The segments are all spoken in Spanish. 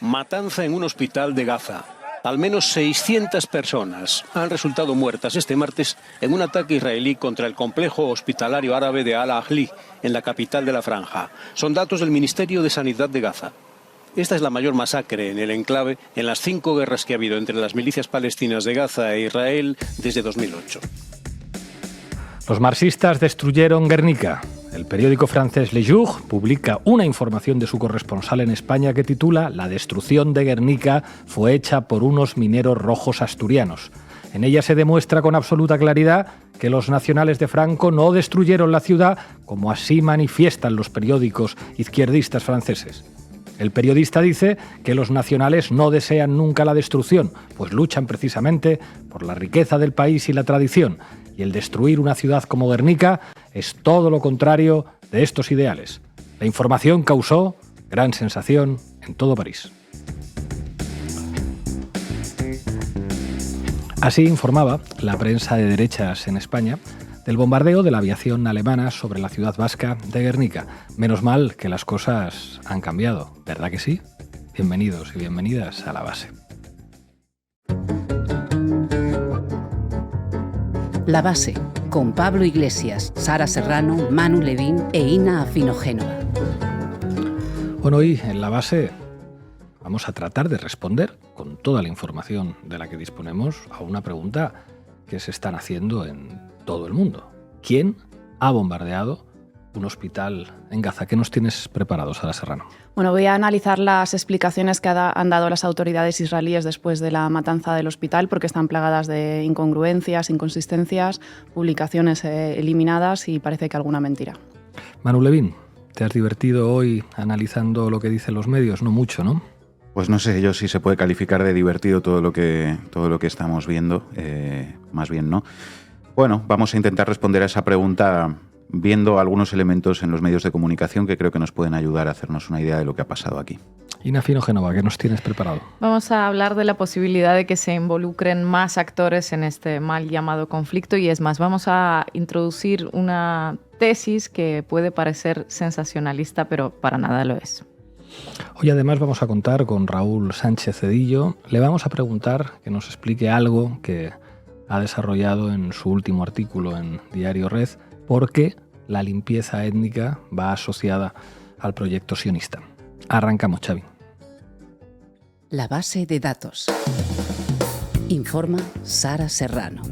Matanza en un hospital de Gaza. Al menos 600 personas han resultado muertas este martes en un ataque israelí contra el complejo hospitalario árabe de Al-Ahli, en la capital de la Franja. Son datos del Ministerio de Sanidad de Gaza. Esta es la mayor masacre en el enclave en las 5 guerras que ha habido entre las milicias palestinas de Gaza e Israel desde 2008. Los marxistas destruyeron Guernica. El periódico francés Le Jour publica una información de su corresponsal en España que titula «La destrucción de Guernica fue hecha por unos mineros rojos asturianos». En ella se demuestra con absoluta claridad que los nacionales de Franco no destruyeron la ciudad, como así manifiestan los periódicos izquierdistas franceses. El periodista dice que los nacionales no desean nunca la destrucción, pues luchan precisamente por la riqueza del país y la tradición, y el destruir una ciudad como Guernica es todo lo contrario de estos ideales. La información causó gran sensación en todo París. Así informaba la prensa de derechas en España del bombardeo de la aviación alemana sobre la ciudad vasca de Guernica. Menos mal que las cosas han cambiado, ¿verdad que sí? Bienvenidos y bienvenidas a La Base. La Base, con Pablo Iglesias, Sara Serrano, Manu Levín e Ina Afinogénova. Bueno, hoy en La Base vamos a tratar de responder, con toda la información de la que disponemos, a una pregunta que se están haciendo en todo el mundo. ¿Quién ha bombardeado un hospital en Gaza? ¿Qué nos tienes preparado, Sara Serrano? Bueno, voy a analizar las explicaciones que han dado las autoridades israelíes después de la matanza del hospital, porque están plagadas de incongruencias, inconsistencias, publicaciones eliminadas y parece que alguna mentira. Manu Levín, ¿te has divertido hoy analizando lo que dicen los medios? No mucho, ¿no? Pues no sé yo si se puede calificar de divertido todo lo que estamos viendo, más bien no. Bueno, vamos a intentar responder a esa pregunta viendo algunos elementos en los medios de comunicación que creo que nos pueden ayudar a hacernos una idea de lo que ha pasado aquí. Ina Afinogénova, ¿qué nos tienes preparado? Vamos a hablar de la posibilidad de que se involucren más actores en este mal llamado conflicto y es más, vamos a introducir una tesis que puede parecer sensacionalista, pero para nada lo es. Hoy además vamos a contar con Raúl Sánchez Cedillo. Le vamos a preguntar que nos explique algo que ha desarrollado en su último artículo en Diario Red, por qué la limpieza étnica va asociada al proyecto sionista. Arrancamos, Xavi. La base de datos. Informa Sara Serrano.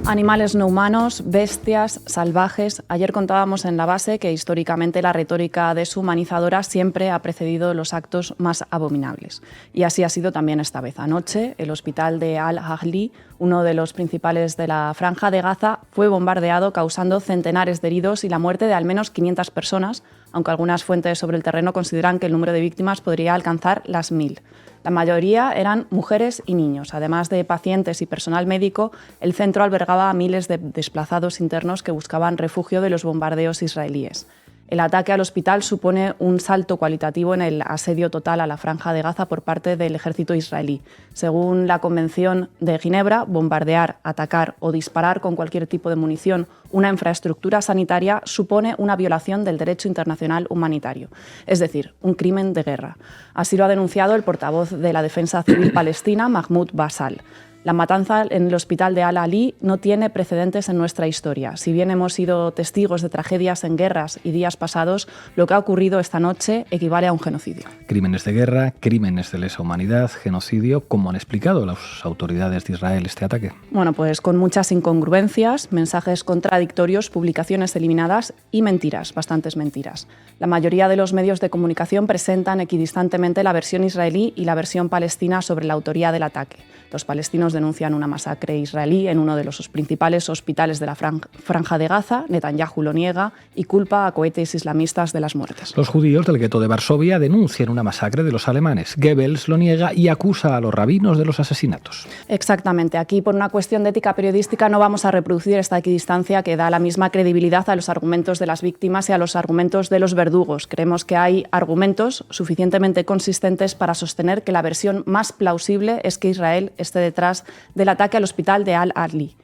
Animales no humanos, bestias, salvajes. Ayer contábamos en La Base que históricamente la retórica deshumanizadora siempre ha precedido los actos más abominables. Y así ha sido también esta vez. Anoche, el hospital de Al-Ahli, uno de los principales de la Franja de Gaza, fue bombardeado causando centenares de heridos y la muerte de al menos 500 personas, aunque algunas fuentes sobre el terreno consideran que el número de víctimas podría alcanzar las 1000. La mayoría eran mujeres y niños. Además de pacientes y personal médico, el centro albergaba a miles de desplazados internos que buscaban refugio de los bombardeos israelíes. El ataque al hospital supone un salto cualitativo en el asedio total a la Franja de Gaza por parte del ejército israelí. Según la Convención de Ginebra, bombardear, atacar o disparar con cualquier tipo de munición una infraestructura sanitaria supone una violación del derecho internacional humanitario, es decir, un crimen de guerra. Así lo ha denunciado el portavoz de la Defensa Civil Palestina, Mahmoud Basal. La matanza en el hospital de Al-Ahli no tiene precedentes en nuestra historia. Si bien hemos sido testigos de tragedias en guerras y días pasados, lo que ha ocurrido esta noche equivale a un genocidio. Crímenes de guerra, crímenes de lesa humanidad, genocidio. ¿Cómo han explicado las autoridades de Israel este ataque? Bueno, pues con muchas incongruencias, mensajes contradictorios, publicaciones eliminadas y mentiras, bastantes mentiras. La mayoría de los medios de comunicación presentan equidistantemente la versión israelí y la versión palestina sobre la autoría del ataque. Los palestinos denuncian una masacre israelí en uno de los principales hospitales de la Franja de Gaza. Netanyahu lo niega y culpa a cohetes islamistas de las muertes. Los judíos del gueto de Varsovia denuncian una masacre de los alemanes. Goebbels lo niega y acusa a los rabinos de los asesinatos. Exactamente. Aquí, por una cuestión de ética periodística, no vamos a reproducir esta equidistancia que da la misma credibilidad a los argumentos de las víctimas y a los argumentos de los verdugos. Creemos que hay argumentos suficientemente consistentes para sostener que la versión más plausible es que Israel esté detrás del ataque al hospital de Al-Ahli.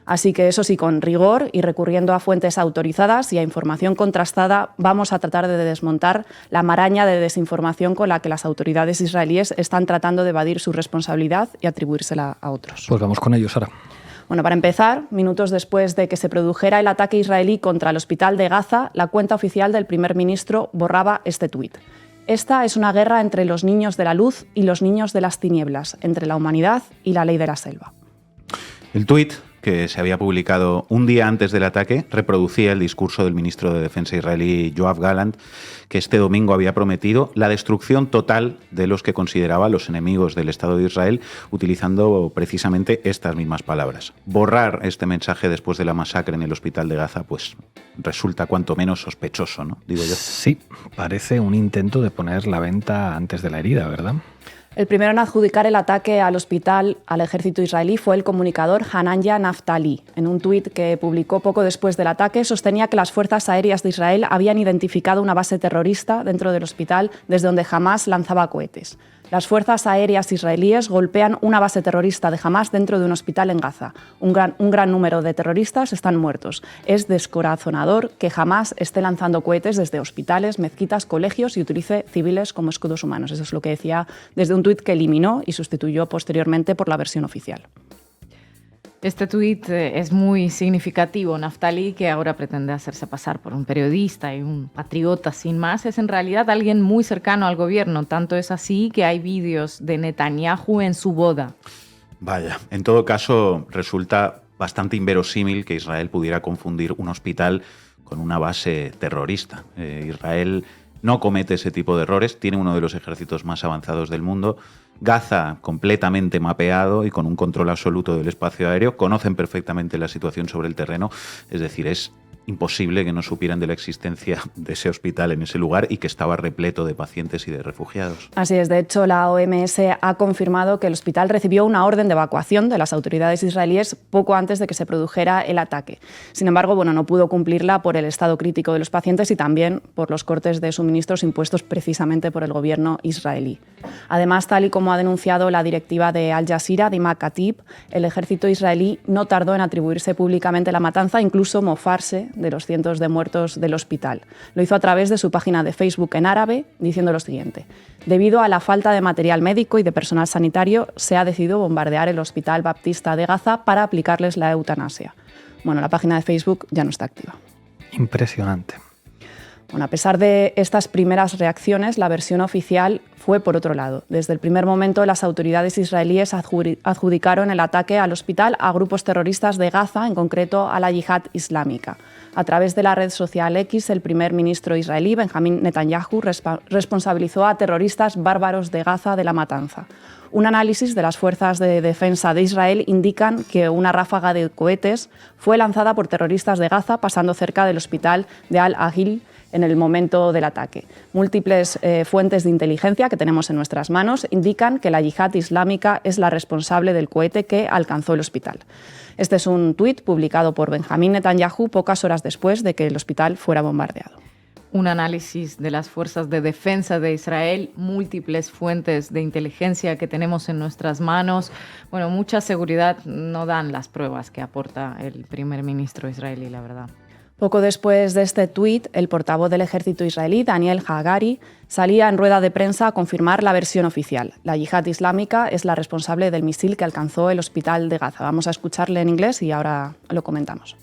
Así que eso sí, con rigor y recurriendo a fuentes autorizadas y a información contrastada, vamos a tratar de desmontar la maraña de desinformación con la que las autoridades israelíes están tratando de evadir su responsabilidad y atribuírsela a otros. Pues vamos con ello, Sara. Bueno, para empezar, minutos después de que se produjera el ataque israelí contra el hospital de Gaza, la cuenta oficial del primer ministro borraba este tuit. Esta es una guerra entre los niños de la luz y los niños de las tinieblas, entre la humanidad y la ley de la selva. El tuit, que se había publicado un día antes del ataque, reproducía el discurso del ministro de Defensa israelí Yoav Gallant, que este domingo había prometido la destrucción total de los que consideraba los enemigos del Estado de Israel, utilizando precisamente estas mismas palabras. Borrar este mensaje después de la masacre en el hospital de Gaza, pues resulta cuanto menos sospechoso, ¿no? Digo yo. Sí, parece un intento de poner la venta antes de la herida, ¿verdad? El primero en adjudicar el ataque al hospital al ejército israelí fue el comunicador Hananya Naftali. En un tuit que publicó poco después del ataque, sostenía que las fuerzas aéreas de Israel habían identificado una base terrorista dentro del hospital desde donde Hamás lanzaba cohetes. Las fuerzas aéreas israelíes golpean una base terrorista de Hamás dentro de un hospital en Gaza. Un gran número de terroristas están muertos. Es descorazonador que Hamás esté lanzando cohetes desde hospitales, mezquitas, colegios y utilice civiles como escudos humanos. Eso es lo que decía desde un tuit que eliminó y sustituyó posteriormente por la versión oficial. Este tuit es muy significativo. Naftali, que ahora pretende hacerse pasar por un periodista y un patriota sin más, es en realidad alguien muy cercano al gobierno. Tanto es así que hay vídeos de Netanyahu en su boda. Vaya, en todo caso resulta bastante inverosímil que Israel pudiera confundir un hospital con una base terrorista. Israel no comete ese tipo de errores, tiene uno de los ejércitos más avanzados del mundo. Gaza completamente mapeado y con un control absoluto del espacio aéreo, conocen perfectamente la situación sobre el terreno, es decir, es imposible que no supieran de la existencia de ese hospital en ese lugar y que estaba repleto de pacientes y de refugiados. Así es, de hecho la OMS ha confirmado que el hospital recibió una orden de evacuación de las autoridades israelíes poco antes de que se produjera el ataque. Sin embargo, no pudo cumplirla por el estado crítico de los pacientes y también por los cortes de suministros impuestos precisamente por el gobierno israelí. Además, tal y como ha denunciado la directiva de Al Jazeera, Dima Khatib, el ejército israelí no tardó en atribuirse públicamente la matanza, incluso mofarse de los cientos de muertos del hospital. Lo hizo a través de su página de Facebook en árabe, diciendo lo siguiente: debido a la falta de material médico y de personal sanitario, se ha decidido bombardear el Hospital Baptista de Gaza para aplicarles la eutanasia. Bueno, la página de Facebook ya no está activa. Impresionante. Bueno, a pesar de estas primeras reacciones, la versión oficial fue por otro lado. Desde el primer momento, las autoridades israelíes adjudicaron el ataque al hospital a grupos terroristas de Gaza, en concreto a la Yihad Islámica. A través de la red social X, el primer ministro israelí, Benjamin Netanyahu, responsabilizó a terroristas bárbaros de Gaza de la matanza. Un análisis de las fuerzas de defensa de Israel indican que una ráfaga de cohetes fue lanzada por terroristas de Gaza pasando cerca del hospital de Al-Ahil en el momento del ataque. Múltiples fuentes de inteligencia que tenemos en nuestras manos indican que la Yihad Islámica es la responsable del cohete que alcanzó el hospital. Este es un tuit publicado por Benjamin Netanyahu pocas horas después de que el hospital fuera bombardeado. Un análisis de las fuerzas de defensa de Israel, múltiples fuentes de inteligencia que tenemos en nuestras manos. Bueno, mucha seguridad no dan las pruebas que aporta el primer ministro israelí, la verdad. Poco después de este tuit, el portavoz del ejército israelí, Daniel Hagari, salía en rueda de prensa a confirmar la versión oficial. La Yihad Islámica es la responsable del misil que alcanzó el hospital de Gaza. Vamos a escucharle en inglés y ahora lo comentamos.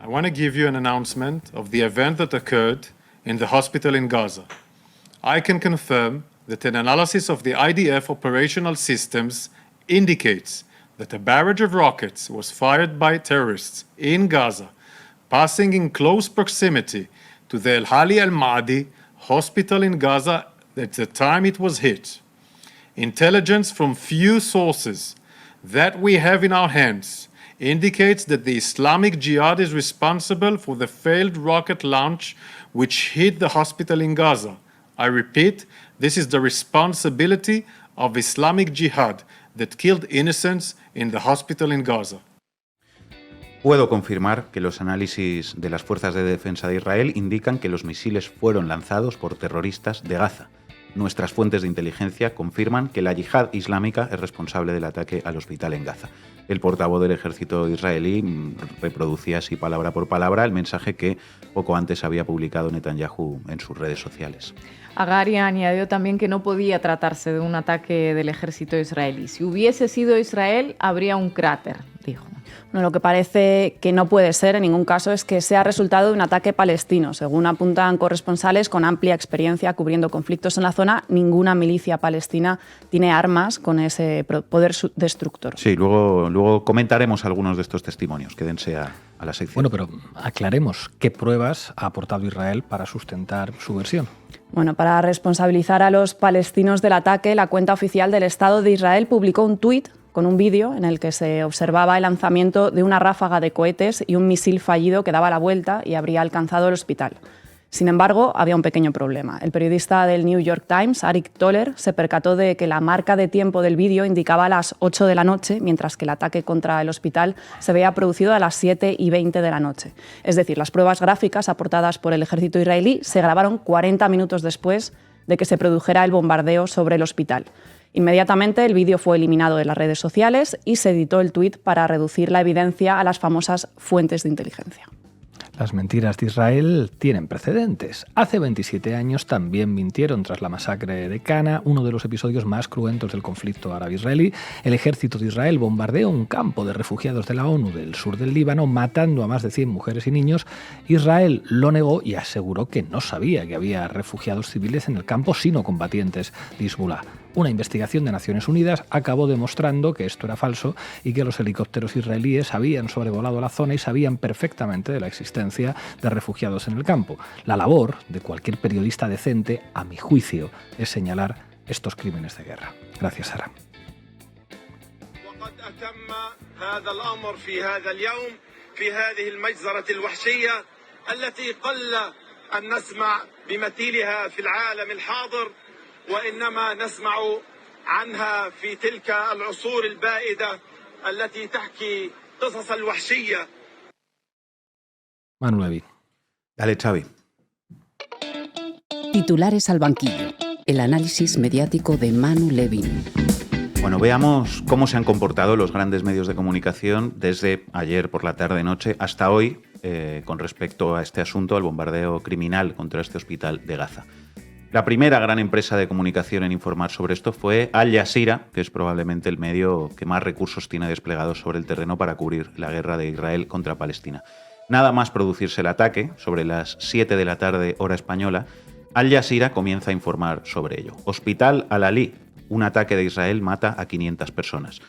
I want to give you an announcement of the event that occurred in the hospital in Gaza. I can confirm that an analysis of the IDF operational systems indicates that a barrage of rockets was fired by terrorists in Gaza, passing in close proximity to the Al-Hali al-Ma'di hospital in Gaza at the time it was hit. Intelligence from few sources that we have in our hands indicates that the Islamic Jihad is responsible for the failed rocket launch which hit the hospital in Gaza. I repeat, this is the responsibility of Islamic Jihad that killed innocents in the hospital in Gaza. Puedo confirmar que los análisis de las fuerzas de defensa de Israel indican que los misiles fueron lanzados por terroristas de Gaza. nuestras fuentes de inteligencia confirman que la yihad islámica es responsable del ataque al hospital en Gaza. El portavoz del ejército israelí reproducía así palabra por palabra el mensaje que poco antes había publicado Netanyahu en sus redes sociales. Agari añadió también que no podía tratarse de un ataque del ejército israelí. Si hubiese sido Israel, habría un cráter, dijo. Bueno, lo que parece que no puede ser en ningún caso es que sea resultado de un ataque palestino. Según apuntan corresponsales con amplia experiencia cubriendo conflictos en la zona, ninguna milicia palestina tiene armas con ese poder destructor. Sí, luego comentaremos algunos de estos testimonios. Quédense a la sección. Bueno, pero aclaremos qué pruebas ha aportado Israel para sustentar su versión. Bueno, para responsabilizar a los palestinos del ataque, la cuenta oficial del Estado de Israel publicó un tuit con un vídeo en el que se observaba el lanzamiento de una ráfaga de cohetes y un misil fallido que daba la vuelta y habría alcanzado el hospital. Sin embargo, había un pequeño problema. El periodista del New York Times, Arik Toller, se percató de que la marca de tiempo del vídeo indicaba las 8 de la noche, mientras que el ataque contra el hospital se había producido a las 7:20 de la noche. Es decir, las pruebas gráficas aportadas por el ejército israelí se grabaron 40 minutos después de que se produjera el bombardeo sobre el hospital. Inmediatamente el vídeo fue eliminado de las redes sociales y se editó el tuit para reducir la evidencia a las famosas fuentes de inteligencia. Las mentiras de Israel tienen precedentes. Hace 27 años también mintieron tras la masacre de Cana, uno de los episodios más cruentos del conflicto árabe-israelí. El ejército de Israel bombardeó un campo de refugiados de la ONU del sur del Líbano, matando a más de 100 mujeres y niños. Israel lo negó y aseguró que no sabía que había refugiados civiles en el campo, sino combatientes de Hezbollah. Una investigación de Naciones Unidas acabó demostrando que esto era falso y que los helicópteros israelíes habían sobrevolado la zona y sabían perfectamente de la existencia de refugiados en el campo. La labor de cualquier periodista decente, a mi juicio, es señalar estos crímenes de guerra. Gracias, Sara. وإنما نسمع عنها في تلك العصور البائدة التي تحكي قصص الوحشية. Manu Levin. Dale, Xavi. Titulares al banquillo. El análisis mediático de Manu Levin. Bueno, veamos cómo se han comportado los grandes medios de comunicación desde ayer por la tarde-noche hasta hoy con respecto a este asunto, al bombardeo criminal contra este hospital de Gaza. La primera gran empresa de comunicación en informar sobre esto fue Al Jazeera, que es probablemente el medio que más recursos tiene desplegados sobre el terreno para cubrir la guerra de Israel contra Palestina. Nada más producirse el ataque, sobre las 7 de la tarde hora española, Al Jazeera comienza a informar sobre ello. Hospital Al-Ali, un ataque de Israel mata a 500 personas.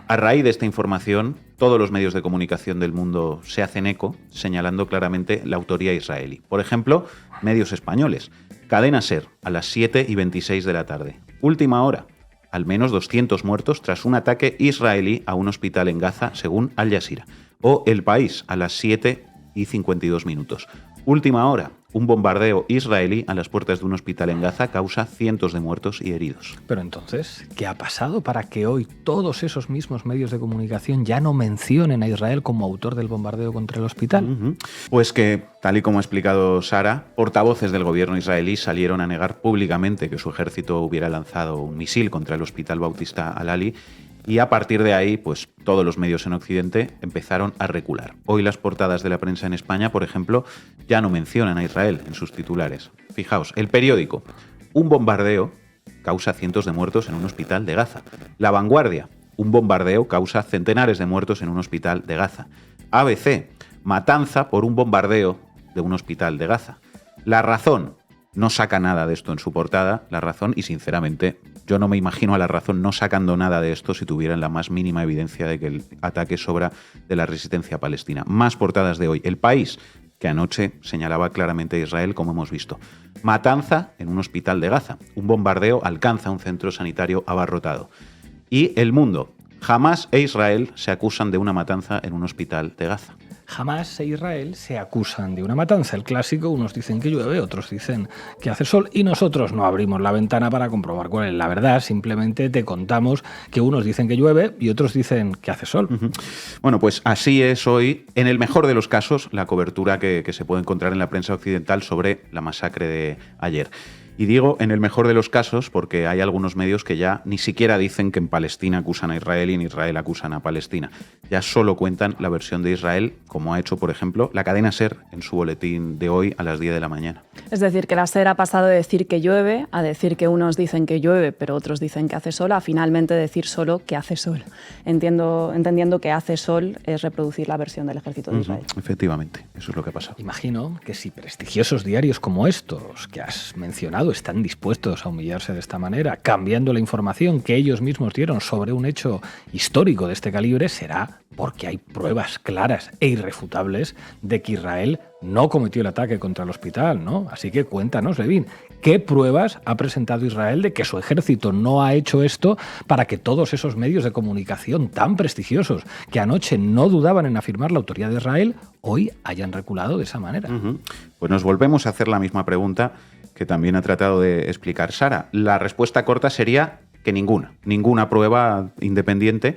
A raíz de esta información, todos los medios de comunicación del mundo se hacen eco, señalando claramente la autoría israelí. Por ejemplo, medios españoles. Cadena SER, a las 7:26 de la tarde. Última hora. Al menos 200 muertos tras un ataque israelí a un hospital en Gaza, según Al Jazeera. O El País, a las 7:52 minutos. Última hora. Un bombardeo israelí a las puertas de un hospital en Gaza causa cientos de muertos y heridos. Pero entonces, ¿qué ha pasado para que hoy todos esos mismos medios de comunicación ya no mencionen a Israel como autor del bombardeo contra el hospital? Pues que, tal y como ha explicado Sara, portavoces del gobierno israelí salieron a negar públicamente que su ejército hubiera lanzado un misil contra el hospital Bautista Al-Ali. Y a partir de ahí, pues todos los medios en Occidente empezaron a recular. Hoy las portadas de la prensa en España, por ejemplo, ya no mencionan a Israel en sus titulares. Fijaos, El Periódico, un bombardeo causa cientos de muertos en un hospital de Gaza. La Vanguardia, un bombardeo causa centenares de muertos en un hospital de Gaza. ABC, matanza por un bombardeo de un hospital de Gaza. La Razón, no saca nada de esto en su portada, La Razón, y sinceramente yo no me imagino a La Razón no sacando nada de esto si tuvieran la más mínima evidencia de que el ataque es obra de la resistencia palestina. Más portadas de hoy. El País, que anoche señalaba claramente a Israel, como hemos visto. Matanza en un hospital de Gaza. Un bombardeo alcanza un centro sanitario abarrotado. Y El Mundo. Hamás e Israel se acusan de una matanza en un hospital de Gaza. Hamás e Israel se acusan de una matanza. El clásico, unos dicen que llueve, otros dicen que hace sol y nosotros no abrimos la ventana para comprobar cuál es la verdad. Simplemente te contamos que unos dicen que llueve y otros dicen que hace sol. Bueno, pues así es hoy, en el mejor de los casos, la cobertura que se puede encontrar en la prensa occidental sobre la masacre de ayer. Y digo en el mejor de los casos porque hay algunos medios que ya ni siquiera dicen que en Palestina acusan a Israel y en Israel acusan a Palestina. Ya solo cuentan la versión de Israel, como ha hecho, por ejemplo, la cadena SER en su boletín de hoy a las 10 de la mañana. Es decir, que la SER ha pasado de decir que llueve a decir que unos dicen que llueve, pero otros dicen que hace sol, a finalmente decir solo que hace sol. Entendiendo que hace sol es reproducir la versión del ejército de Israel. Efectivamente, eso es lo que ha pasado. Imagino que si prestigiosos diarios como estos que has mencionado están dispuestos a humillarse de esta manera, cambiando la información que ellos mismos dieron sobre un hecho histórico de este calibre, será porque hay pruebas claras e irrefutables de que Israel no cometió el ataque contra el hospital, ¿no? Así que cuéntanos, Levin, ¿qué pruebas ha presentado Israel de que su ejército no ha hecho esto para que todos esos medios de comunicación tan prestigiosos que anoche no dudaban en afirmar la autoría de Israel, hoy hayan reculado de esa manera? Pues nos volvemos a hacer la misma pregunta que también ha tratado de explicar Sara. La respuesta corta sería que ninguna prueba independiente,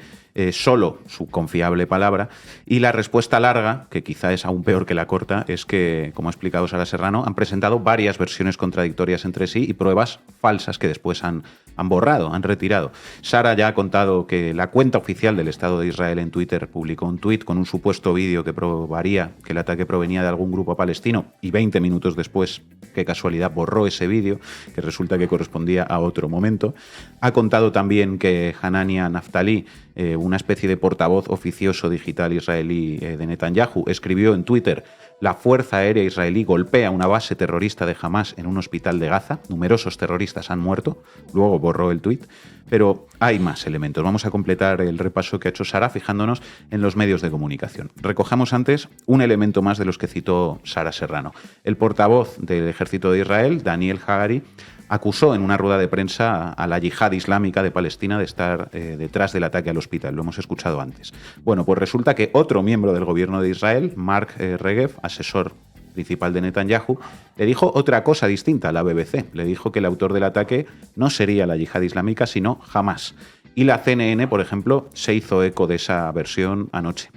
solo su confiable palabra. Y la respuesta larga, que quizá es aún peor que la corta, es que, como ha explicado Sara Serrano, han presentado varias versiones contradictorias entre sí y pruebas falsas que después han borrado, han retirado. Sara ya ha contado que la cuenta oficial del Estado de Israel en Twitter publicó un tuit con un supuesto vídeo que probaría que el ataque provenía de algún grupo palestino y 20 minutos después, qué casualidad, borró ese vídeo, que resulta que correspondía a otro momento. Ha contado también que Hanania Naftali, una especie de portavoz oficioso digital israelí de Netanyahu, escribió en Twitter: la Fuerza Aérea Israelí golpea una base terrorista de Hamás en un hospital de Gaza. Numerosos terroristas han muerto. Luego borró el tuit. Pero hay más elementos. Vamos a completar el repaso que ha hecho Sara fijándonos en los medios de comunicación. Recojamos antes un elemento más de los que citó Sara Serrano. El portavoz del Ejército de Israel, Daniel Hagari, acusó en una rueda de prensa a la yihad islámica de Palestina de estar detrás del ataque al hospital. Lo hemos escuchado antes. Bueno, pues resulta que otro miembro del gobierno de Israel, Mark Regev, asesor principal de Netanyahu, le dijo otra cosa distinta a la BBC. Le dijo que el autor del ataque no sería la yihad islámica, sino Hamás. Y la CNN, por ejemplo, se hizo eco de esa versión anoche.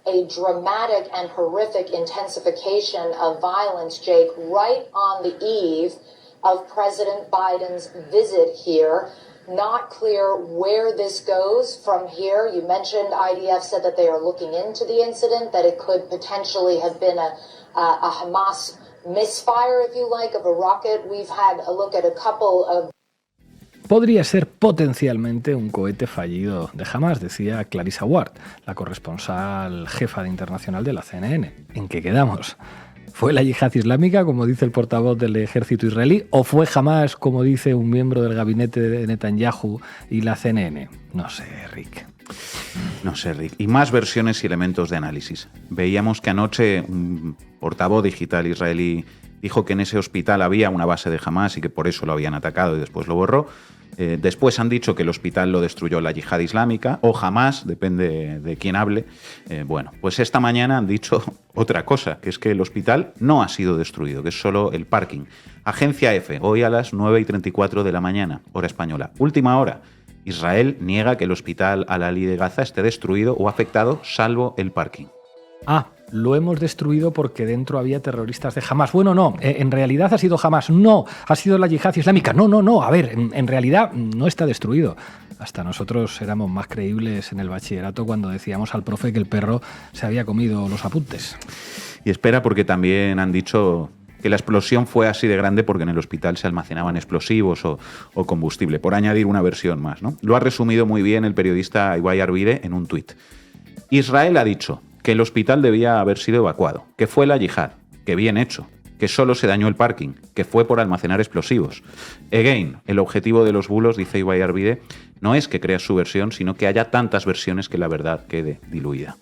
A dramatic and horrific intensification of violence, Jake, right on the eve of President Biden's visit here. Not clear where this goes from here. You mentioned IDF said that they are looking into the incident, that it could potentially have been a Hamas misfire, if you like, of a rocket. We've had a look at a couple of... Podría ser potencialmente un cohete fallido de Hamás, decía Clarissa Ward, la corresponsal jefa de internacional de la CNN. ¿En qué quedamos? ¿Fue la yihad islámica, como dice el portavoz del ejército israelí, o fue Hamás, como dice un miembro del gabinete de Netanyahu y la CNN? No sé, Rick. Y más versiones y elementos de análisis. Veíamos que anoche un portavoz digital israelí dijo que en ese hospital había una base de Hamás y que por eso lo habían atacado y después lo borró. Después han dicho que el hospital lo destruyó la yihad islámica o Hamás, depende de quién hable. Bueno, pues esta mañana han dicho otra cosa, que es que el hospital no ha sido destruido, que es solo el parking. Agencia F, hoy a las 9:34 de la mañana, hora española. Última hora. Israel niega que el hospital Al-Ali de Gaza esté destruido o afectado, salvo el parking. Lo hemos destruido porque dentro había terroristas de Hamás. Bueno, no, en realidad ha sido Hamás. No, ha sido la yihad islámica. No. A ver, en realidad no está destruido. Hasta nosotros éramos más creíbles en el bachillerato cuando decíamos al profe que el perro se había comido los apuntes. Y espera, porque también han dicho que la explosión fue así de grande porque en el hospital se almacenaban explosivos o combustible, por añadir una versión más, ¿no? Lo ha resumido muy bien el periodista Ibai Arvide en un tuit. Israel ha dicho que el hospital debía haber sido evacuado, que fue la yihad, que bien hecho, que solo se dañó el parking, que fue por almacenar explosivos. Again, el objetivo de los bulos, dice Ibai Arvide, no es que creas su versión, sino que haya tantas versiones que la verdad quede diluida.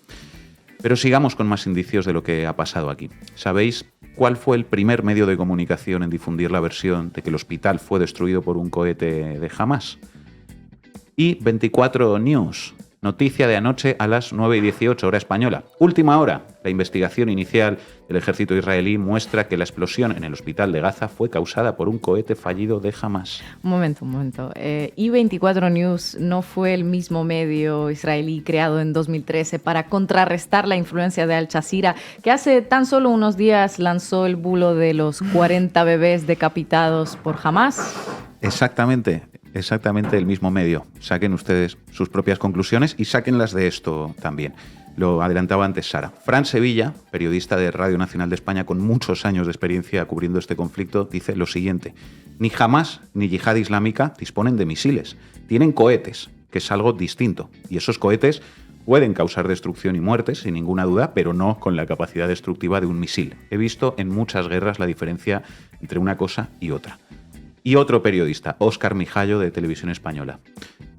Pero sigamos con más indicios de lo que ha pasado aquí. ¿Sabéis cuál fue el primer medio de comunicación en difundir la versión de que el hospital fue destruido por un cohete de Hamás? Y 24 News. Noticia de anoche a las 9:18 hora española. Última hora. La investigación inicial del ejército israelí muestra que la explosión en el hospital de Gaza fue causada por un cohete fallido de Hamás. Un momento. I24 News no fue el mismo medio israelí creado en 2013 para contrarrestar la influencia de Al Jazeera, que hace tan solo unos días lanzó el bulo de los 40 bebés decapitados por Hamás. Exactamente el mismo medio. Saquen ustedes sus propias conclusiones y sáquenlas de esto también. Lo adelantaba antes Sara. Fran Sevilla, periodista de Radio Nacional de España con muchos años de experiencia cubriendo este conflicto, dice lo siguiente: ni Hamás ni Yihad Islámica disponen de misiles, tienen cohetes, que es algo distinto, y esos cohetes pueden causar destrucción y muertes, sin ninguna duda, pero no con la capacidad destructiva de un misil. He visto en muchas guerras la diferencia entre una cosa y otra. Y otro periodista, Óscar Mijallo, de Televisión Española.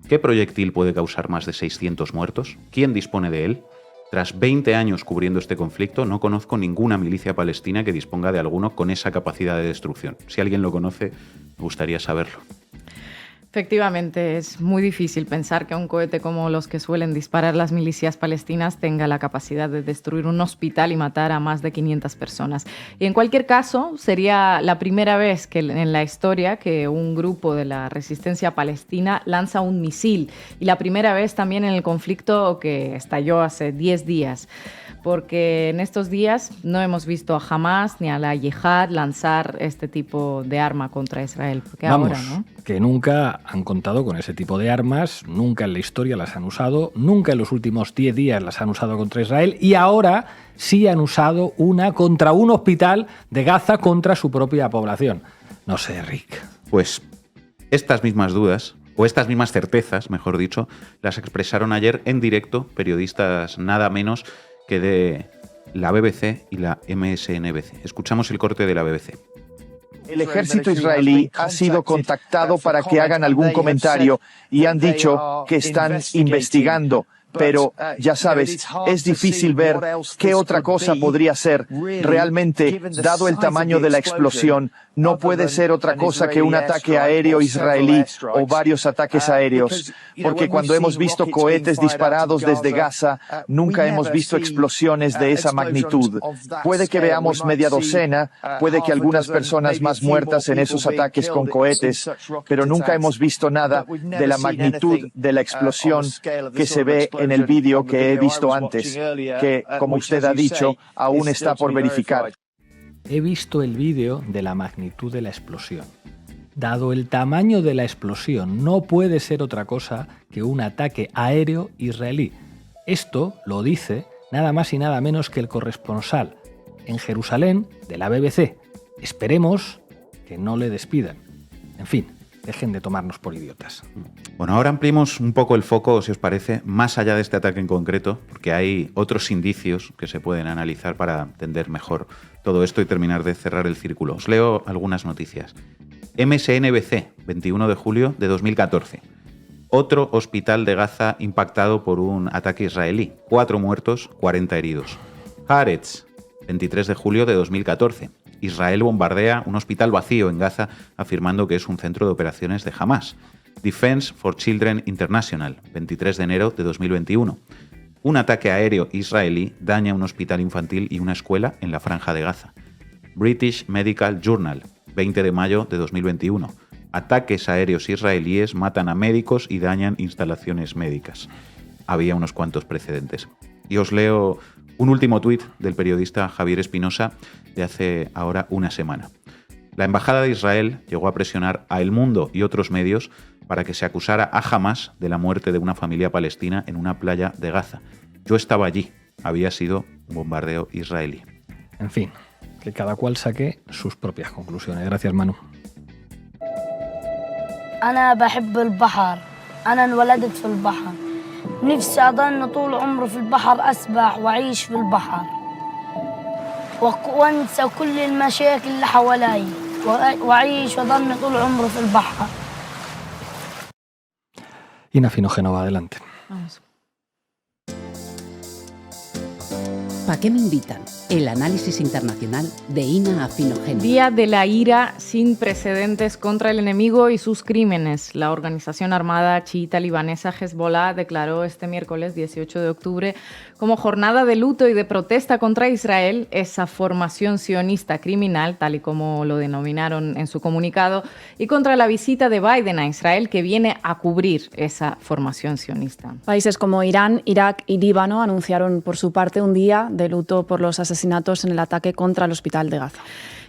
¿Qué proyectil puede causar más de 600 muertos? ¿Quién dispone de él? Tras 20 años cubriendo este conflicto, no conozco ninguna milicia palestina que disponga de alguno con esa capacidad de destrucción. Si alguien lo conoce, me gustaría saberlo. Efectivamente, es muy difícil pensar que un cohete como los que suelen disparar las milicias palestinas tenga la capacidad de destruir un hospital y matar a más de 500 personas. Y en cualquier caso, sería la primera vez que en la historia que un grupo de la resistencia palestina lanza un misil. Y la primera vez también en el conflicto que estalló hace 10 días. Porque en estos días no hemos visto a Hamás ni a la Yihad lanzar este tipo de arma contra Israel. Porque ahora, ¿no? Que nunca han contado con ese tipo de armas, nunca en la historia las han usado, nunca en los últimos 10 días las han usado contra Israel y ahora sí han usado una contra un hospital de Gaza contra su propia población. No sé, Rick. Pues estas mismas dudas, o estas mismas certezas, mejor dicho, las expresaron ayer en directo periodistas nada menos que de la BBC y la MSNBC. Escuchamos el corte de la BBC. El ejército israelí ha sido contactado para que hagan algún comentario y han dicho que están investigando. Pero, ya sabes, es difícil ver qué otra cosa podría ser. Realmente, dado el tamaño de la explosión, no puede ser otra cosa que un ataque aéreo israelí o varios ataques aéreos. Porque cuando hemos visto cohetes disparados desde Gaza, nunca hemos visto explosiones de esa magnitud. Puede que veamos media docena, puede que algunas personas más muertas en esos ataques con cohetes, pero nunca hemos visto nada de la magnitud de la explosión que se ve en el vídeo que he visto antes, que, como usted ha dicho, aún está por verificar. He visto el vídeo de la magnitud de la explosión. Dado el tamaño de la explosión, no puede ser otra cosa que un ataque aéreo israelí. Esto lo dice nada más y nada menos que el corresponsal en Jerusalén de la BBC. Esperemos que no le despidan. En fin, dejen de tomarnos por idiotas. Bueno, ahora ampliemos un poco el foco, si os parece, más allá de este ataque en concreto, porque hay otros indicios que se pueden analizar para entender mejor todo esto y terminar de cerrar el círculo. Os leo algunas noticias. MSNBC, 21 de julio de 2014. Otro hospital de Gaza impactado por un ataque israelí. 4 muertos, 40 heridos. Haaretz, 23 de julio de 2014. Israel bombardea un hospital vacío en Gaza afirmando que es un centro de operaciones de Hamás. Defense for Children International, 23 de enero de 2021. Un ataque aéreo israelí daña un hospital infantil y una escuela en la Franja de Gaza. British Medical Journal, 20 de mayo de 2021. Ataques aéreos israelíes matan a médicos y dañan instalaciones médicas. Había unos cuantos precedentes. Y os leo un último tuit del periodista Javier Espinosa de hace ahora una semana. La Embajada de Israel llegó a presionar a El Mundo y otros medios para que se acusara a Hamás de la muerte de una familia palestina en una playa de Gaza. Yo estaba allí. Había sido un bombardeo israelí. En fin, que cada cual saque sus propias conclusiones. Gracias, Manu. أنا بحب البحر أنا انولدت في البحر نفسي أضل طول عمري في البحر أسبح وأعيش في البحر وأنسى كل المشاكل اللي حوالي وأعيش وأضل طول عمري في البحر. Ina Finógeno, adelante. Vamos. ¿Para qué me invitan? El análisis internacional de Ina Afinogeno. Día de la ira sin precedentes contra el enemigo y sus crímenes. La organización armada chiita libanesa Hezbollah declaró este miércoles 18 de octubre como jornada de luto y de protesta contra Israel, esa formación sionista criminal, tal y como lo denominaron en su comunicado, y contra la visita de Biden a Israel, que viene a cubrir esa formación sionista. Países como Irán, Irak y Líbano anunciaron por su parte un día de luto por los asesinatos en el ataque contra el hospital de Gaza.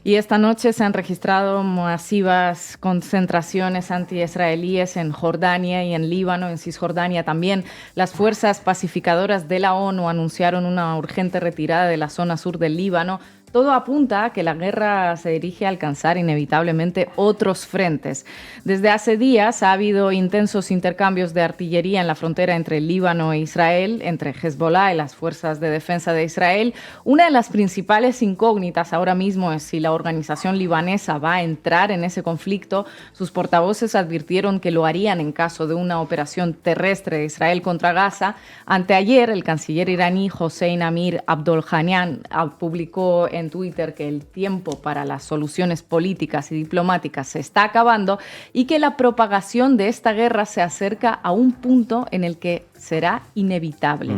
Y esta noche se han registrado masivas concentraciones anti-israelíes en Jordania y en Líbano, en Cisjordania también. Las fuerzas pacificadoras de la ONU anunciaron una urgente retirada de la zona sur del Líbano. Todo apunta a que la guerra se dirige a alcanzar inevitablemente otros frentes. Desde hace días ha habido intensos intercambios de artillería en la frontera entre el Líbano e Israel, entre Hezbollah y las fuerzas de defensa de Israel. Una de las principales incógnitas ahora mismo es si la organización libanesa va a entrar en ese conflicto. Sus portavoces advirtieron que lo harían en caso de una operación terrestre de Israel contra Gaza. Anteayer, el canciller iraní Hossein Amir Abdolghanian publicó en Twitter que el tiempo para las soluciones políticas y diplomáticas se está acabando y que la propagación de esta guerra se acerca a un punto en el que será inevitable.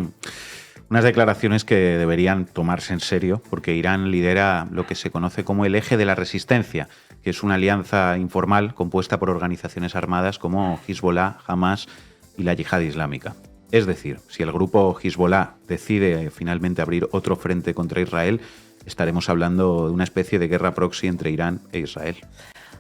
Unas declaraciones que deberían tomarse en serio, porque Irán lidera lo que se conoce como el Eje de la Resistencia, que es una alianza informal compuesta por organizaciones armadas como Hezbollah, Hamas y la Yihad Islámica. Es decir, si el grupo Hezbollah decide finalmente abrir otro frente contra Israel, estaremos hablando de una especie de guerra proxy entre Irán e Israel.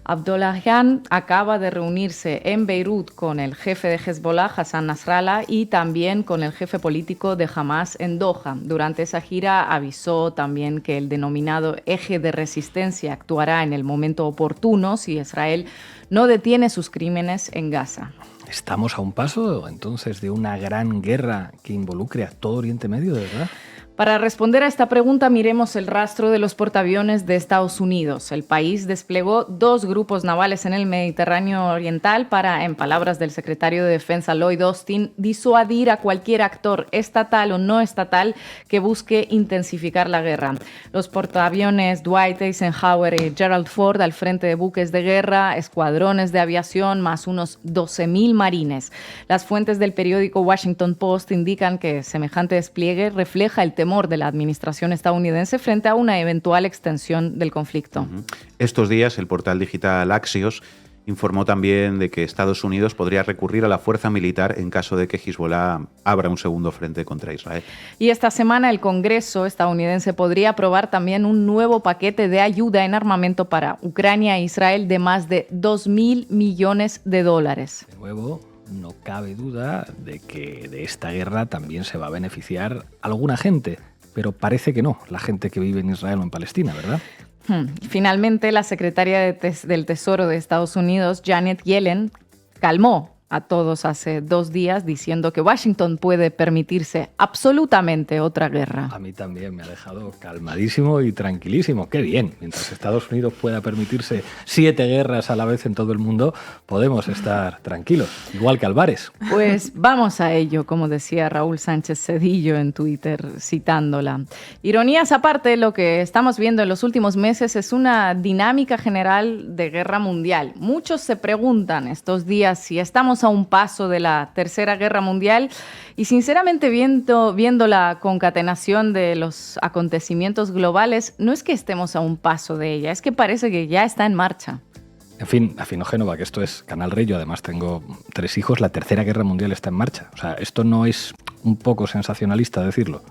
Abdollahian acaba de reunirse en Beirut con el jefe de Hezbollah, Hassan Nasrallah, y también con el jefe político de Hamas en Doha. Durante esa gira avisó también que el denominado eje de resistencia actuará en el momento oportuno si Israel no detiene sus crímenes en Gaza. ¿Estamos a un paso entonces de una gran guerra que involucre a todo Oriente Medio, de verdad? Para responder a esta pregunta, miremos el rastro de los portaaviones de Estados Unidos. El país desplegó 2 grupos navales en el Mediterráneo Oriental para, en palabras del secretario de Defensa Lloyd Austin, disuadir a cualquier actor estatal o no estatal que busque intensificar la guerra. Los portaaviones Dwight Eisenhower y Gerald Ford al frente de buques de guerra, escuadrones de aviación, más unos 12.000 marines. Las fuentes del periódico Washington Post indican que semejante despliegue refleja el temor de la administración estadounidense frente a una eventual extensión del conflicto. Estos días el portal digital Axios informó también de que Estados Unidos podría recurrir a la fuerza militar en caso de que Hezbollah abra un segundo frente contra Israel. Y esta semana el Congreso estadounidense podría aprobar también un nuevo paquete de ayuda en armamento para Ucrania e Israel de más de $2.000 millones. De nuevo, no cabe duda de que de esta guerra también se va a beneficiar alguna gente, pero parece que no, la gente que vive en Israel o en Palestina, ¿verdad? Finalmente, la secretaria del Tesoro de Estados Unidos, Janet Yellen, calmó a todos hace 2 días diciendo que Washington puede permitirse absolutamente otra guerra. A mí también me ha dejado calmadísimo y tranquilísimo. ¡Qué bien! Mientras Estados Unidos pueda permitirse 7 guerras a la vez en todo el mundo, podemos estar tranquilos, igual que Álvarez. Pues vamos a ello, como decía Raúl Sánchez Cedillo en Twitter, citándola. Ironías aparte, lo que estamos viendo en los últimos meses es una dinámica general de guerra mundial. Muchos se preguntan estos días si estamos a un paso de la Tercera Guerra Mundial y sinceramente viendo la concatenación de los acontecimientos globales, no es que estemos a un paso de ella, es que parece que ya está en marcha. En fin, Afinogénova, que esto es Canal Rey, yo además tengo 3 hijos, la Tercera Guerra Mundial está en marcha. O sea, esto no es un poco sensacionalista decirlo.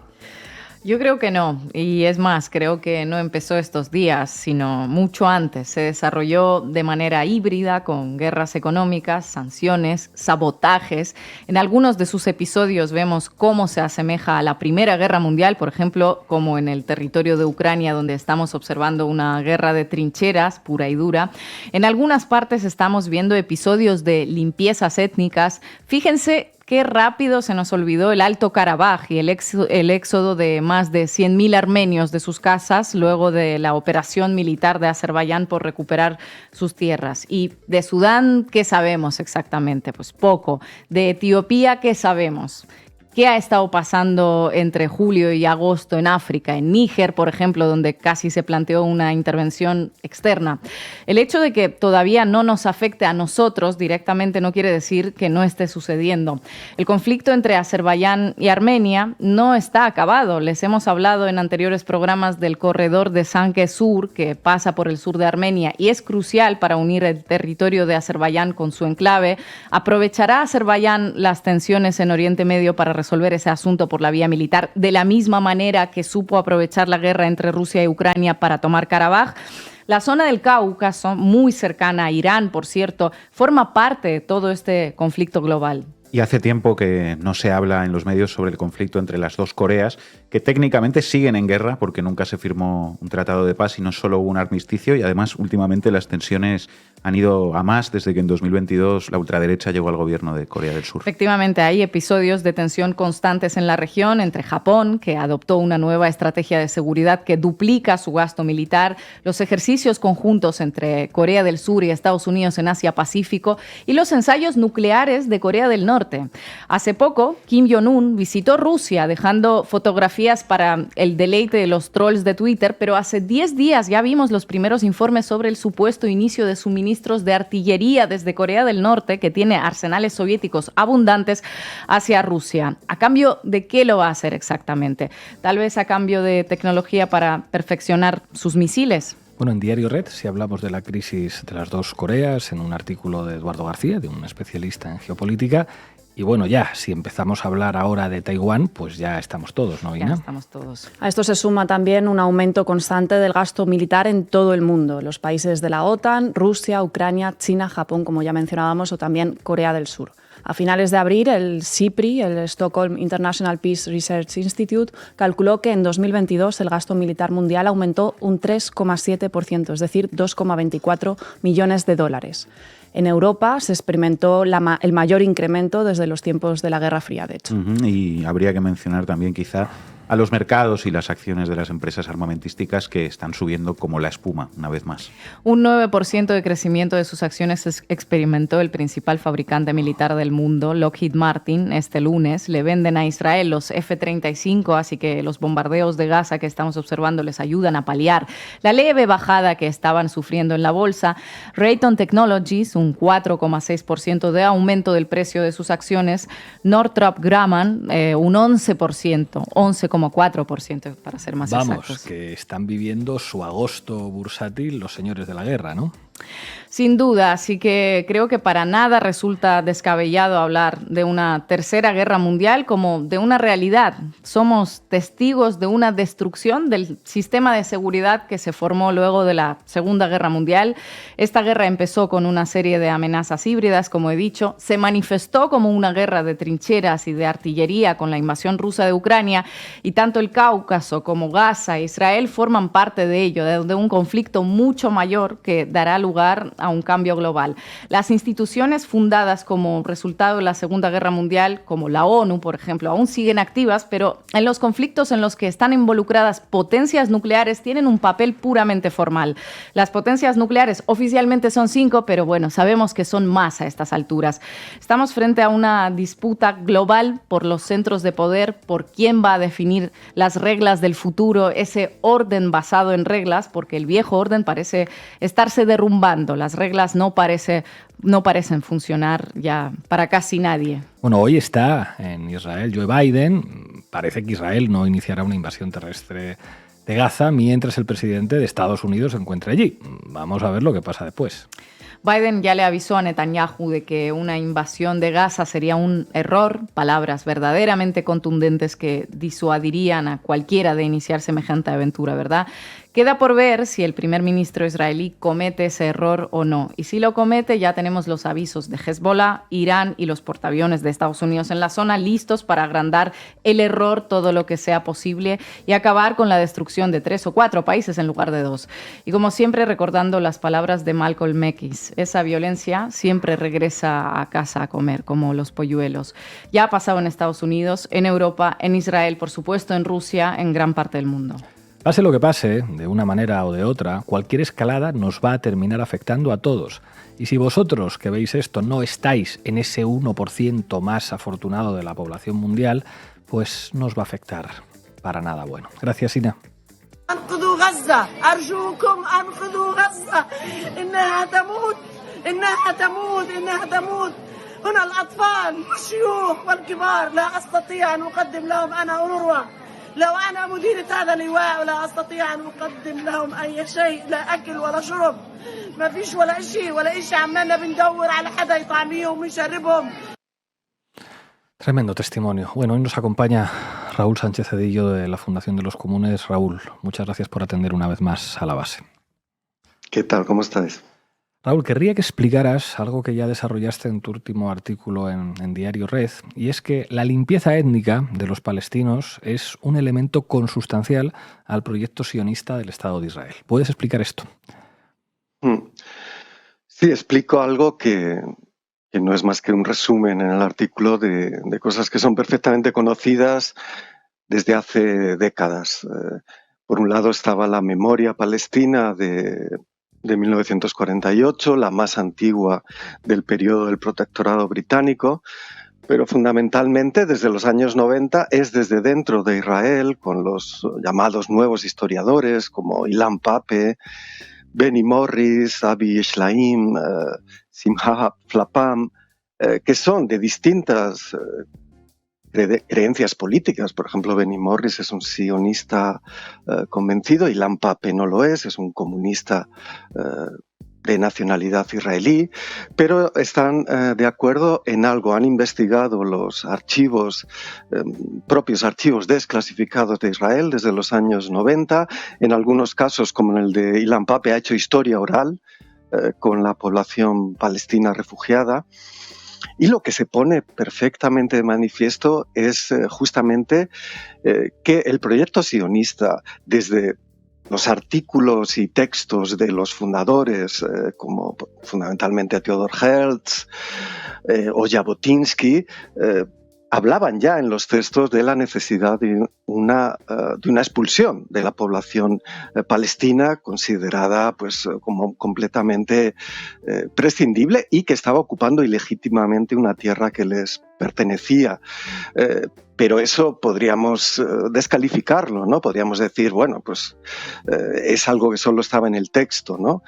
Yo creo que no, y es más, creo que no empezó estos días, sino mucho antes. Se desarrolló de manera híbrida con guerras económicas, sanciones, sabotajes. En algunos de sus episodios vemos cómo se asemeja a la Primera Guerra Mundial, por ejemplo, como en el territorio de Ucrania, donde estamos observando una guerra de trincheras pura y dura. En algunas partes estamos viendo episodios de limpiezas étnicas. Fíjense qué rápido se nos olvidó el Alto Karabaj y el éxodo de más de 100.000 armenios de sus casas luego de la operación militar de Azerbaiyán por recuperar sus tierras. Y de Sudán, ¿qué sabemos exactamente? Pues poco. De Etiopía, ¿qué sabemos? ¿Qué ha estado pasando entre julio y agosto en África, en Níger, por ejemplo, donde casi se planteó una intervención externa? El hecho de que todavía no nos afecte a nosotros directamente no quiere decir que no esté sucediendo. El conflicto entre Azerbaiyán y Armenia no está acabado. Les hemos hablado en anteriores programas del corredor de Sanke Sur, que pasa por el sur de Armenia y es crucial para unir el territorio de Azerbaiyán con su enclave. ¿Aprovechará Azerbaiyán las tensiones en Oriente Medio para resolver ese asunto por la vía militar de la misma manera que supo aprovechar la guerra entre Rusia y Ucrania para tomar Karabaj? La zona del Cáucaso, muy cercana a Irán, por cierto, forma parte de todo este conflicto global. Y hace tiempo que no se habla en los medios sobre el conflicto entre las dos Coreas, que técnicamente siguen en guerra porque nunca se firmó un tratado de paz y no solo hubo un armisticio, y además últimamente las tensiones han ido a más desde que en 2022 la ultraderecha llegó al gobierno de Corea del Sur. Efectivamente, hay episodios de tensión constantes en la región entre Japón, que adoptó una nueva estrategia de seguridad que duplica su gasto militar, los ejercicios conjuntos entre Corea del Sur y Estados Unidos en Asia-Pacífico y los ensayos nucleares de Corea del Norte. Hace poco, Kim Jong-un visitó Rusia dejando fotografías para el deleite de los trolls de Twitter, pero hace 10 días ya vimos los primeros informes sobre el supuesto inicio de suministros de artillería desde Corea del Norte, que tiene arsenales soviéticos abundantes, hacia Rusia. ¿A cambio de qué lo va a hacer exactamente? Tal vez a cambio de tecnología para perfeccionar sus misiles. Bueno, en Diario Red, si hablamos de la crisis de las dos Coreas, en un artículo de Eduardo García, de un especialista en geopolítica. Y bueno, ya, si empezamos a hablar ahora de Taiwán, pues ya estamos todos, ¿no, Ina? Ya estamos todos. A esto se suma también un aumento constante del gasto militar en todo el mundo. Los países de la OTAN, Rusia, Ucrania, China, Japón, como ya mencionábamos, o también Corea del Sur. A finales de abril, el SIPRI, el Stockholm International Peace Research Institute, calculó que en 2022 el gasto militar mundial aumentó un 3,7%, es decir, 2,24 millones de dólares. En Europa se experimentó el mayor incremento desde los tiempos de la Guerra Fría, de hecho. Y habría que mencionar también quizá a los mercados y las acciones de las empresas armamentísticas que están subiendo como la espuma, una vez más. Un 9% de crecimiento de sus acciones experimentó el principal fabricante militar del mundo, Lockheed Martin, este lunes. Le venden a Israel los F-35, así que los bombardeos de Gaza que estamos observando les ayudan a paliar la leve bajada que estaban sufriendo en la bolsa. Raytheon Technologies, un 4,6% de aumento del precio de sus acciones. Northrop Grumman, un 11,4% para ser más exactos. Vamos, que están viviendo su agosto bursátil los señores de la guerra, ¿no? Sin duda, así que creo que para nada resulta descabellado hablar de una tercera guerra mundial como de una realidad. Somos testigos de una destrucción del sistema de seguridad que se formó luego de la Segunda Guerra Mundial. Esta guerra empezó con una serie de amenazas híbridas, como he dicho, se manifestó como una guerra de trincheras y de artillería con la invasión rusa de Ucrania, y tanto el Cáucaso como Gaza e Israel forman parte de ello, de un conflicto mucho mayor que dará lugar a un cambio global. Las instituciones fundadas como resultado de la Segunda Guerra Mundial, como la ONU, por ejemplo, aún siguen activas, pero en los conflictos en los que están involucradas potencias nucleares tienen un papel puramente formal. Las potencias nucleares oficialmente son 5, pero bueno, sabemos que son más a estas alturas. Estamos frente a una disputa global por los centros de poder, por quién va a definir las reglas del futuro, ese orden basado en reglas, porque el viejo orden parece estarse derrumbando. Las reglas no parecen funcionar ya para casi nadie. Bueno, hoy está en Israel Joe Biden. Parece que Israel no iniciará una invasión terrestre de Gaza mientras el presidente de Estados Unidos se encuentre allí. Vamos a ver lo que pasa después. Biden ya le avisó a Netanyahu de que una invasión de Gaza sería un error, palabras verdaderamente contundentes que disuadirían a cualquiera de iniciar semejante aventura, ¿verdad? Queda por ver si el primer ministro israelí comete ese error o no. Y si lo comete, ya tenemos los avisos de Hezbollah, Irán y los portaaviones de Estados Unidos en la zona listos para agrandar el error todo lo que sea posible y acabar con la destrucción de 3 o 4 países en lugar de 2. Y como siempre, recordando las palabras de Malcolm X, esa violencia siempre regresa a casa a comer, como los polluelos. Ya ha pasado en Estados Unidos, en Europa, en Israel, por supuesto, en Rusia, en gran parte del mundo. Pase lo que pase, de una manera o de otra, cualquier escalada nos va a terminar afectando a todos. Y si vosotros que veis esto no estáis en ese 1% más afortunado de la población mundial, pues no os va a afectar para nada bueno. Gracias, Ina. انقذوا غزة أرجوكم انقذوا غزة إنها تموت إنها تموت إنها تموت هنا الأطفال والشيوخ والكبار لا أستطيع أن أقدم لهم أنا أونروا لو أنا مديرة هذا اللواء لا أستطيع أن أقدم لهم أي شيء لا أكل ولا شرب ما فيش ولا شيء عمالنا بندور على حدا يطعميهم ويشربهم. Tremendo testimonio. Bueno, hoy nos acompaña Raúl Sánchez Cedillo de la Fundación de los Comunes. Raúl, muchas gracias por atender una vez más a La Base. ¿Qué tal? ¿Cómo estáis? Raúl, querría que explicaras algo que ya desarrollaste en tu último artículo en Diario Red, y es que la limpieza étnica de los palestinos es un elemento consustancial al proyecto sionista del Estado de Israel. ¿Puedes explicar esto? Sí, explico algo que no es más que un resumen en el artículo de cosas que son perfectamente conocidas desde hace décadas. Por un lado estaba la memoria palestina de 1948, la más antigua del periodo del protectorado británico, pero fundamentalmente desde los años 90 es desde dentro de Israel, con los llamados nuevos historiadores como Ilan Pappé, Benny Morris, Avi Shlaim, Simha Flapam, que son de distintas creencias políticas. Por ejemplo, Benny Morris es un sionista convencido, Ilan Pappé no lo es un comunista de nacionalidad israelí, pero están de acuerdo en algo. Han investigado los archivos, propios archivos desclasificados de Israel desde los años 90. En algunos casos, como en el de Ilan Pappé, ha hecho historia oral con la población palestina refugiada. Y lo que se pone perfectamente de manifiesto es justamente que el proyecto sionista, desde los artículos y textos de los fundadores, como fundamentalmente Theodor Herzl o Jabotinsky, hablaban ya en los textos de la necesidad de una expulsión de la población palestina, considerada pues, como completamente prescindible y que estaba ocupando ilegítimamente una tierra que les pertenecía. Pero eso podríamos descalificarlo, ¿no? Podríamos decir, bueno, pues es algo que solo estaba en el texto, ¿no?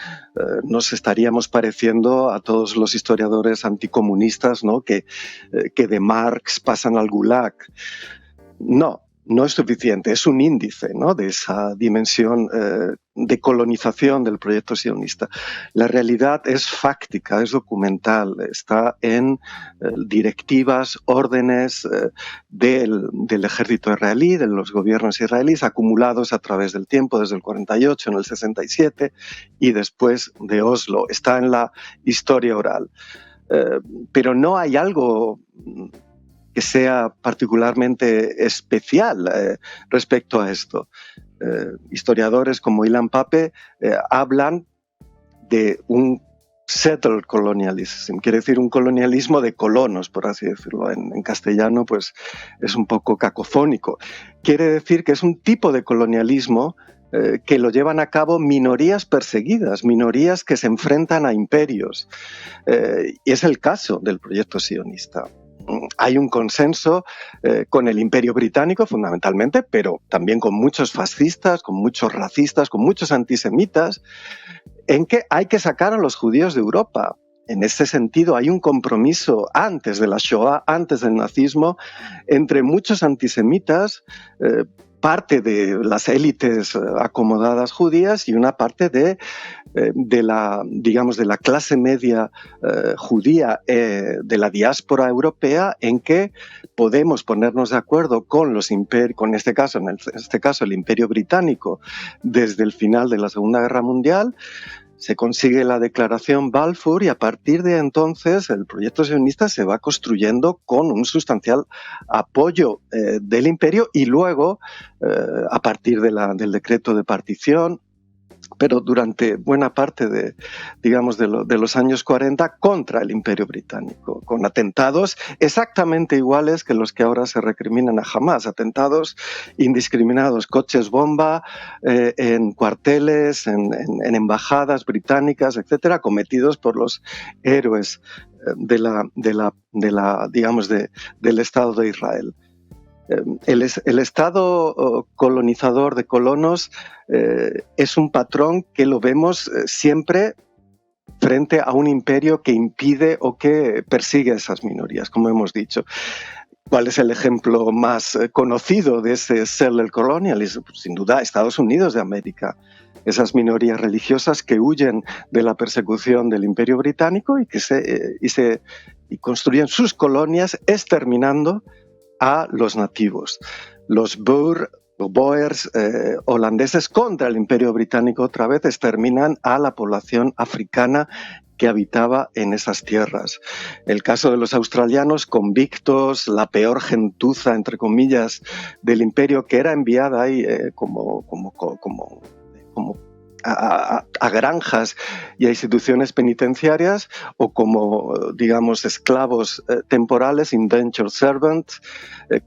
Nos estaríamos pareciendo a todos los historiadores anticomunistas, ¿no? Que de Marx pasan al Gulag. No es suficiente, es un índice, ¿no? De esa dimensión de colonización del proyecto sionista. La realidad es fáctica, es documental, está en directivas, órdenes del ejército israelí, de los gobiernos israelíes, acumulados a través del tiempo, desde el 48, en el 67 y después de Oslo. Está en la historia oral. Pero no hay algo que sea particularmente especial respecto a esto. Historiadores como Ilan Pappé hablan de un settled colonialism, quiere decir un colonialismo de colonos, por así decirlo. En castellano pues es un poco cacofónico. Quiere decir que es un tipo de colonialismo que lo llevan a cabo minorías perseguidas, minorías que se enfrentan a imperios. Y es el caso del proyecto sionista. Hay un consenso con el Imperio Británico fundamentalmente, pero también con muchos fascistas, con muchos racistas, con muchos antisemitas, en que hay que sacar a los judíos de Europa. En ese sentido hay un compromiso antes de la Shoah, antes del nazismo, entre muchos antisemitas, parte de las élites acomodadas judías y una parte de la clase media judía de la diáspora europea, en que podemos ponernos de acuerdo con los imperios, en este caso el Imperio Británico, desde el final de la Segunda Guerra Mundial. Se consigue la declaración Balfour y a partir de entonces el proyecto sionista se va construyendo con un sustancial apoyo del imperio y luego, a partir del decreto de partición, pero durante buena parte de los años 40 contra el Imperio Británico, con atentados exactamente iguales que los que ahora se recriminan a Hamás, atentados indiscriminados, coches bomba en cuarteles, en embajadas británicas, etcétera, cometidos por los héroes del Estado de Israel. El Estado colonizador de colonos es un patrón que lo vemos siempre frente a un imperio que impide o que persigue a esas minorías, como hemos dicho. ¿Cuál es el ejemplo más conocido de ese settler colonialism? Sin duda, Estados Unidos de América. Esas minorías religiosas que huyen de la persecución del Imperio Británico y construyen sus colonias exterminando a los nativos. Los Boers holandeses contra el Imperio Británico otra vez exterminan a la población africana que habitaba en esas tierras. El caso de los australianos convictos, la peor gentuza, entre comillas, del imperio, que era enviada ahí a granjas y a instituciones penitenciarias, o como, digamos, esclavos temporales, indentured servants,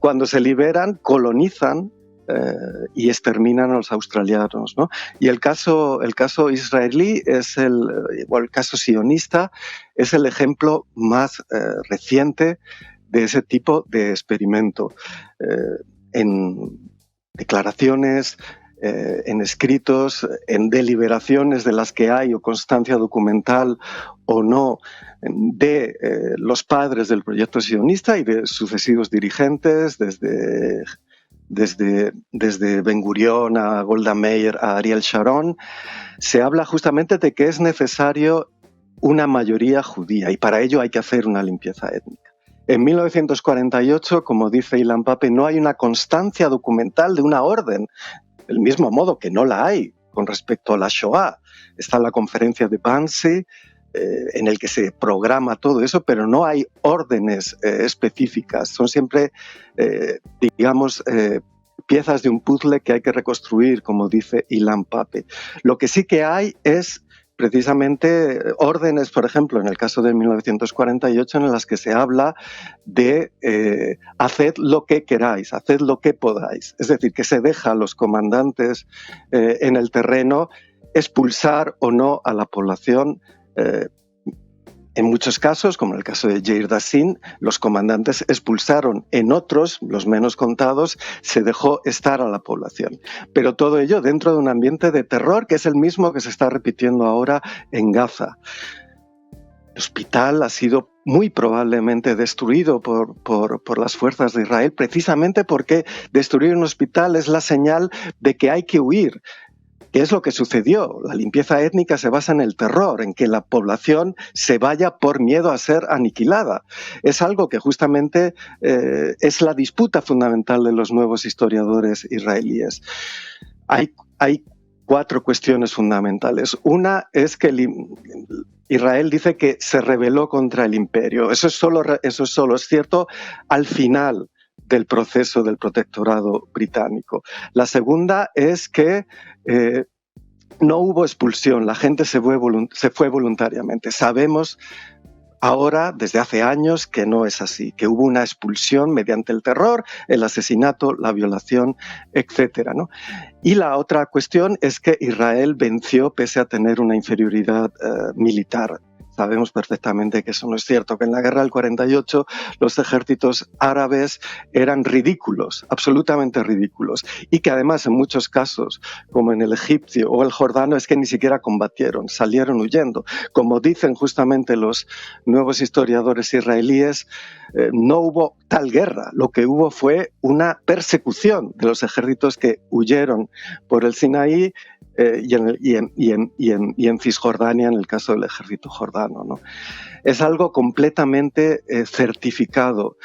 cuando se liberan, colonizan y exterminan a los australianos, ¿no? Y el caso israelí o el caso sionista es el ejemplo más reciente de ese tipo de experimento. En declaraciones, en escritos, en deliberaciones de las que hay o constancia documental o no de los padres del proyecto sionista y de sucesivos dirigentes, desde Ben Gurión a Golda Meir a Ariel Sharon, se habla justamente de que es necesario una mayoría judía y para ello hay que hacer una limpieza étnica. En 1948, como dice Ilan Pappé, no hay una constancia documental de una orden, del mismo modo que no la hay con respecto a la Shoah. Está la conferencia de Wannsee, en el que se programa todo eso, pero no hay órdenes específicas. Son siempre, piezas de un puzzle que hay que reconstruir, como dice Ilan Pappé. Lo que sí que hay es precisamente órdenes, por ejemplo, en el caso de 1948, en las que se habla de haced lo que queráis, haced lo que podáis. Es decir, que se deja a los comandantes en el terreno expulsar o no a la población. En muchos casos, como en el caso de Yair Dassin, los comandantes expulsaron. En otros, los menos contados, se dejó estar a la población. Pero todo ello dentro de un ambiente de terror que es el mismo que se está repitiendo ahora en Gaza. El hospital ha sido muy probablemente destruido por las fuerzas de Israel, precisamente porque destruir un hospital es la señal de que hay que huir. ¿Qué es lo que sucedió? La limpieza étnica se basa en el terror, en que la población se vaya por miedo a ser aniquilada. Es algo que justamente es la disputa fundamental de los nuevos historiadores israelíes. Hay 4 cuestiones fundamentales. Una es que Israel dice que se rebeló contra el imperio. Eso es solo cierto al final del proceso del protectorado británico. La segunda es que no hubo expulsión, la gente se fue voluntariamente. Sabemos ahora, desde hace años, que no es así, que hubo una expulsión mediante el terror, el asesinato, la violación, etc., ¿no? Y la otra cuestión es que Israel venció pese a tener una inferioridad militar. Sabemos perfectamente que eso no es cierto, que en la guerra del 48 los ejércitos árabes eran ridículos, absolutamente ridículos, y que además en muchos casos, como en el egipcio o el jordano, es que ni siquiera combatieron, salieron huyendo. Como dicen justamente los nuevos historiadores israelíes, no hubo tal guerra, lo que hubo fue una persecución de los ejércitos que huyeron por el Sinaí y en Cisjordania, en el caso del ejército jordano, ¿no? Es algo completamente certificado.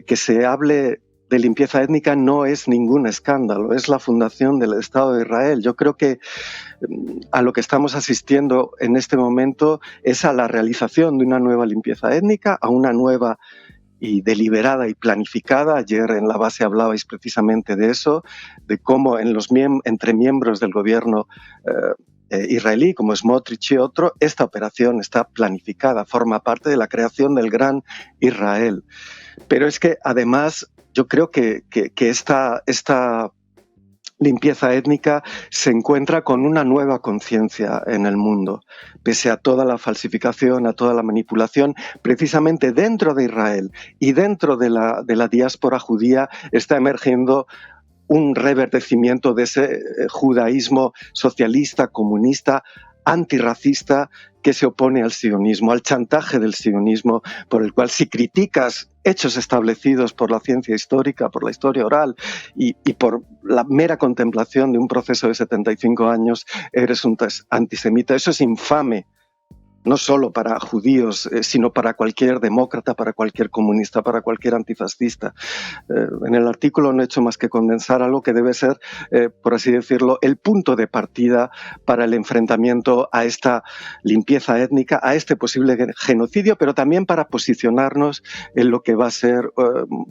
Que se hable de limpieza étnica no es ningún escándalo, es la fundación del Estado de Israel. Yo creo que a lo que estamos asistiendo en este momento es a la realización de una nueva limpieza étnica, a una nueva y deliberada y planificada. Ayer en la base hablabais precisamente de eso, de cómo entre miembros del gobierno israelí como Smotrich y otro, esta operación está planificada, forma parte de la creación del gran Israel. Pero es que además yo creo que esta limpieza étnica se encuentra con una nueva conciencia en el mundo, pese a toda la falsificación, a toda la manipulación. Precisamente dentro de Israel y dentro de la diáspora judía está emergiendo un reverdecimiento de ese judaísmo socialista, comunista, antirracista, que se opone al sionismo, al chantaje del sionismo, por el cual si criticas hechos establecidos por la ciencia histórica, por la historia oral y por la mera contemplación de un proceso de 75 años, eres un antisemita. Eso es infame, no solo para judíos, sino para cualquier demócrata, para cualquier comunista, para cualquier antifascista. En el artículo no he hecho más que condensar algo que debe ser, por así decirlo, el punto de partida para el enfrentamiento a esta limpieza étnica, a este posible genocidio, pero también para posicionarnos en lo que va a ser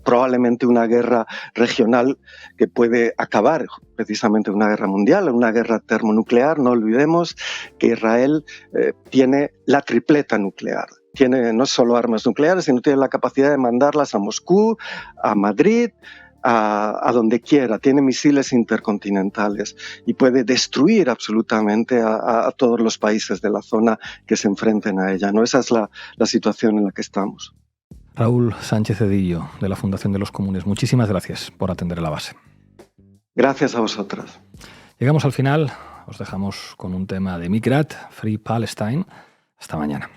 probablemente una guerra regional que puede acabar precisamente una guerra mundial, una guerra termonuclear. No olvidemos que Israel tiene la tripleta nuclear. Tiene no solo armas nucleares, sino tiene la capacidad de mandarlas a Moscú, a Madrid, a donde quiera. Tiene misiles intercontinentales y puede destruir absolutamente a todos los países de la zona que se enfrenten a ella, ¿no? Esa es la situación en la que estamos. Raúl Sánchez Cedillo, de la Fundación de los Comunes, muchísimas gracias por atender a La Base. Gracias a vosotras. Llegamos al final, os dejamos con un tema de Mikrat, Free Palestine. Hasta mañana.